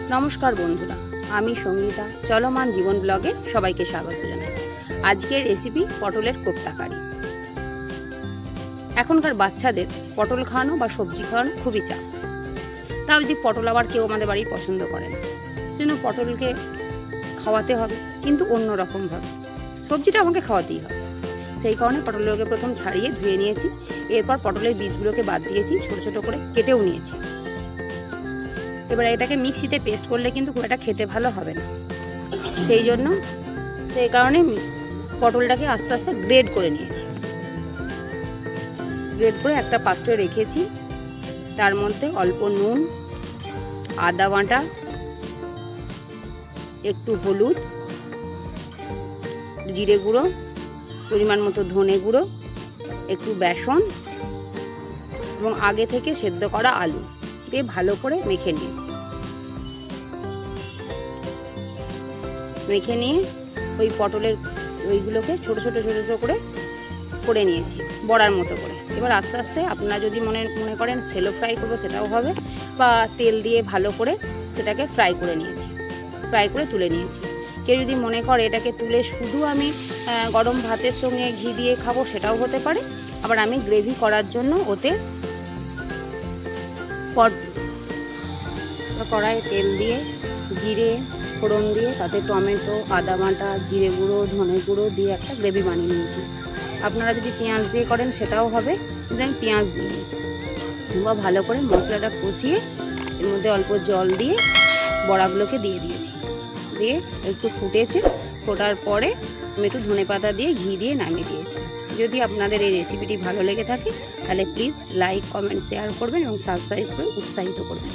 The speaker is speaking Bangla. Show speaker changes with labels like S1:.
S1: नमस्कार बंधुरा, आमी संगीता चलमान जीवन ब्लगे सबाइके स्वागत जानाई। आजकेर रेसिपि पटलेर कोफ्ताकारी। एखनकार बाच्चादेर पटल खाওয়ানো বা सब्जी खाওয়ানো खूबই चाप। ताও যদি पटल आबार केउ आमादेर बाड़ी पसंद करे ना, सेजন্য पटलके खाওয়াতে হবে, কিন্তু অন্য রকম ভাবে। সবজিটা আমাকে খাওয়াতেই হবে। সেই কারণে পটলগুলোকে প্রথম ছাড়িয়ে ধুয়ে নিয়েছি। এরপর পটলের বীজগুলোকে বাদ দিয়েছি, ছোট ছোট করে কেটেও নিয়েছি। এবার এটাকে মিক্সিতে পেস্ট করলে কিন্তু খুব একটা খেতে ভালো হবে না, সেই কারণে পটলটাকে আস্তে আস্তে গ্রেড করে নিয়েছি। গ্রেড করে একটা পাত্রে রেখেছি। তার মধ্যে অল্প নুন, আদা বাটা, একটু হলুদ, জিরে গুঁড়ো, পরিমাণ মতো ধনে গুঁড়ো, একটু বেসন এবং আগে থেকে সেদ্ধ করা আলু দিয়ে ভালো করে মেখে নিয়েছি। মেখে নিয়ে ওই পটলের ওইগুলোকে ছোট ছোট ছোট ছোট করে নিয়েছি, বড়ার মতো করে। এবার আস্তে আস্তে আপনারা যদি মনে করেন সেলো ফ্রাই করবো সেটাও হবে, বা তেল দিয়ে ভালো করে সেটাকে ফ্রাই করে নিয়েছি, ফ্রাই করে তুলে নিয়েছি। কেউ যদি মনে করে এটাকে তুলে শুধু আমি গরম ভাতের সঙ্গে ঘি দিয়ে খাবো সেটাও হতে পারে। আবার আমি গ্রেভি করার জন্য ওতে কড়াইয়ে তেল দিয়ে জিরে ফোড়ন দিয়ে তাতে টমেটো, আদা বাটা, জিরে গুঁড়ো, ধনে গুঁড়ো দিয়ে একটা গ্রেভি বানিয়ে নিয়েছি। আপনারা যদি পেঁয়াজ দিয়ে করেন সেটাও হবে, কিন্তু আমি পেঁয়াজ দিই। এবার ভালো করে মশলাটা কষিয়ে এর মধ্যে অল্প জল দিয়ে বড়াগুলোকে দিয়ে দিয়েছি। দিয়ে একটু ফুটেছে, ফোটার পরে আমি একটু ধনেপাতা দিয়ে ঘি দিয়ে নামিয়ে দিয়েছি। যদি আপনাদের এই রেসিপিটি ভালো লেগে থাকে তাহলে প্লিজ লাইক, কমেন্ট, শেয়ার করবেন এবং সাবস্ক্রাইব করে উৎসাহিত করবেন।